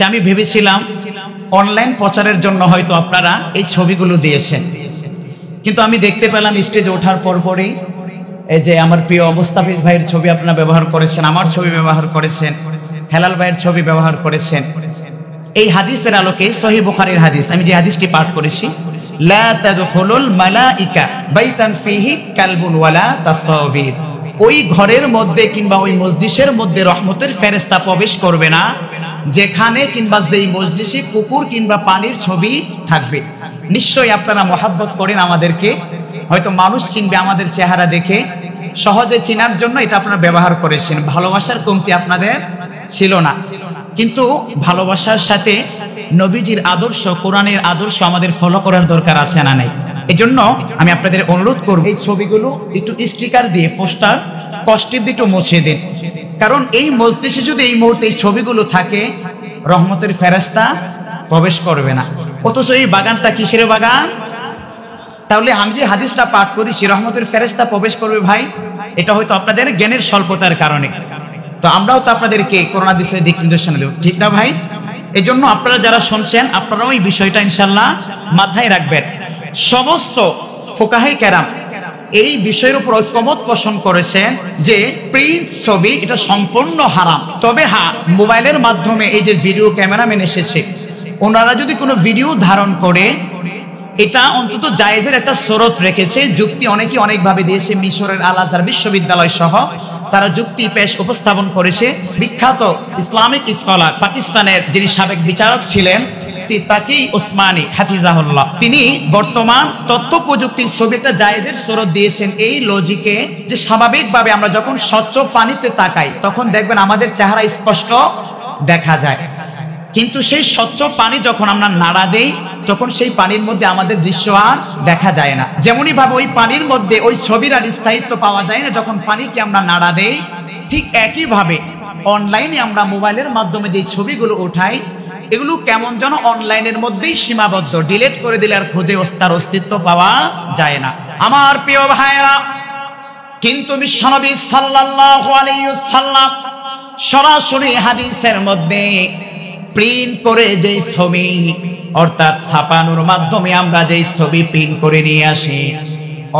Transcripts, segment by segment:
আমি ভেবেছিলাম অনলাইন প্রচারের জন্য হয়তো আপনারা এই ছবিগুলো দিয়েছেন, কিন্তু আমি দেখতে পেলাম স্টেজে ওঠার পরপরই এই যে আমার প্রিয় মুস্তাফিজ ভাইয়ের ছবি আপনারা ব্যবহার করেছেন, আমার ছবি ব্যবহার করেছেন, হেলাল ভাইয়ের ছবি ব্যবহার করেছেন। এই হাদিসের আলোকে সহিহ বুখারীর হাদিস, আমি যে হাদিসটি পাঠ করেছি, লা তাদখুলুল মালাইকা বাইতান ফিহি কালবুন ওয়ালা তাসবির, ওই ঘরের মধ্যে কিংবা ওই মজলিসের মধ্যে রহমতের ফেরেশতা প্রবেশ করবে না যেখানে কিংবা যেই মজলিসে কুকুর কিংবা পানির ছবি থাকবে। নিশ্চয়ই আপনারা মহাব্বত করেন আমাদেরকে, হয়তো মানুষ চিনবে আমাদের চেহারা দেখে, সহজে চেনার জন্য এটা আপনারা ব্যবহার করেছেন। ভালোবাসার কমতি আপনাদের ছিল না, কিন্তু ভালোবাসার সাথে নবীজির আদর্শ, কোরআনের আদর্শ আমাদের ফলো করার দরকার আছে না নাই? এজন্য আমি আপনাদের অনুরোধ করব, এই ছবিগুলো একটু স্টিকার দিয়ে, পোস্টার কষ্টের দিয়ে একটু মুছে দিন, কারণ এই মজলিসে যদি এই মুহূর্তে এই ছবিগুলো থাকে রহমতের ফেরেশতা প্রবেশ করবে না। অথচ এই বাগানটা কিসের বাগান? তাহলে আমি যে হাদিসটা পাঠ করি সে রহমতের ফেরেশতা প্রবেশ করবে ভাই, এটা হয়তো আপনাদের জ্ঞানের স্বল্পতার কারণে। তো আমরাও তো আপনাদেরকে কোরআন হাদিসের দিক নির্দেশনা দেব, ঠিক না ভাই? এই জন্য আপনারা যারা শুনছেন আপনারাও এই বিষয়টা ইনশাল্লাহ মাথায় রাখবেন। সমস্ত ফুকাহে কেরাম এই বিষয়ের উপর ঐকমত পোষণ করেছেন যে প্রিন্ট ছবি এটা সম্পূর্ণ হারাম। তবে হ্যাঁ, মোবাইলের মাধ্যমে এই যে ভিডিও ক্যামেরাম্যান এসেছে, ওনারা যদি কোনো ভিডিও ধারণ করে এটা অন্তত জায়েজের একটা শরত রেখেছে, যুক্তি অনেকে অনেকভাবে দিয়েছে। মিশরের আল আজহার বিশ্ববিদ্যালয় সহ তারা যুক্তি পেশ উপস্থাপন করেছে। বিখ্যাত ইসলামিক স্কলার পাকিস্তানের যিনি সাবেক বিচারক ছিলেন তাকি ওসমানী হাফিজাহুল্লাহ, তিনি বর্তমান তথ্য প্রযুক্তির ছবিটা জায়েজের শরত দিয়েছেন এই লজিকে যে স্বাভাবিকভাবে আমরা যখন স্বচ্ছ পানিতে তাকাই তখন দেখবেন আমাদের চেহারা স্পষ্ট দেখা যায়, কিন্তু সেই স্বচ্ছ পানি যখন আমরা নাড়া দেই তখন সেই পানির মধ্যে আমাদের দৃশ্য আর দেখা যায় না। যেমনই ভাবে ওই পানির মধ্যে ওই ছবির আর স্থায়িত্ব পাওয়া যায় না যখন পানিকে আমরা নাড়া দেই, ঠিক একই ভাবে অনলাইনে আমরা মোবাইলের মাধ্যমে যে ছবিগুলো উঠাই এগুলো কেমন যেন অনলাইনের মধ্যেই সীমাবদ্ধ, ডিলিট করে দিলে আর খুঁজে তার অস্তিত্ব পাওয়া যায় না। আমার প্রিয় ভাইয়েরা, কিন্তু বিশ্বনবী সাল্লাল্লাহু আলাইহি ওয়াসাল্লাম সরাসরি হাদিসের মধ্যে প্রিন্ট করে যে ছবি, অর্থাৎ ছাপানোর মাধ্যমে আমরা যে ছবি প্রিন্ট করে নিয়ে আসি,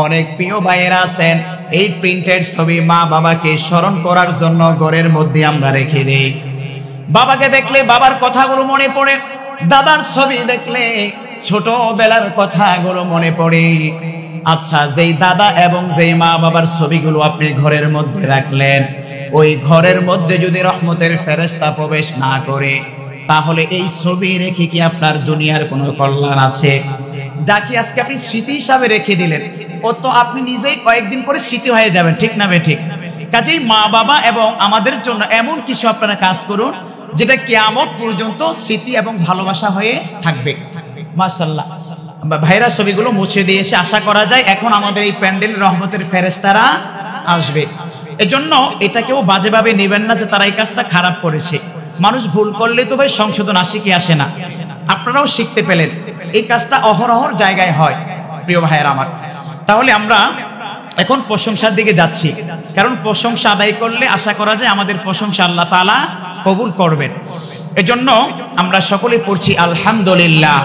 অনেক প্রিয় ভাইয়েরা আছেন এই প্রিন্টেড ছবি মা বাবাকে স্মরণ করার জন্য ঘরের মধ্যে আমরা রেখে দেই। বাবাকে দেখলে বাবার কথাগুলো মনে পড়ে, দাদার ছবি দেখলে ছোটবেলার কথাগুলো মনে পড়ে। আচ্ছা, যেই দাদা এবং যেই মা বাবার ছবিগুলো আপনি ঘরের মধ্যে রাখলেন, ওই ঘরের মধ্যে যদি রহমতের ফেরেশতা প্রবেশ না করে তাহলে এই ছবি রেখে কি আপনার দুনিয়ার কোনো কল্যাণ আছে? যাকে আজকে আপনি স্মৃতি হিসাবে রেখে দিলেন ও তো আপনি নিজেই কয়েকদিন পরে স্মৃতি হয়ে যাবেন, ঠিক না বেঠিক? কাজেই মা বাবা এবং আমাদের জন্য এমন কিছু আপনারা কাজ করুন যেটা কিয়ামত পর্যন্ত স্মৃতি এবং ভালোবাসা হয়ে থাকবে। মাশাআল্লাহ, ভাইরা ছবিগুলো মুছে দিয়েছে, আশা করা যায় এখন আমাদের এই প্যান্ডেল রহমতের ফেরেশতারা আসবে। এজন্য এটা কেউ বাজেভাবে নেবেন না যে তারা এই কাজটা খারাপ করেছে। মানুষ ভুল করলে তো ভাই সংশোধন আসে কি আসে না? আপনারাও শিখতে পেলেন, এই কাজটা অহরহর জায়গায় হয় প্রিয় ভাইয়েরা আমার। তাহলে আমরা এখন প্রশংসার দিকে যাচ্ছি, কারণ প্রশংসা আদায় করলে আশা করা যায় আমাদের প্রশংসা আল্লাহ তাআলা কবুল করবেন। এজন্য আমরা সকলে পড়ছি আলহামদুলিল্লাহ।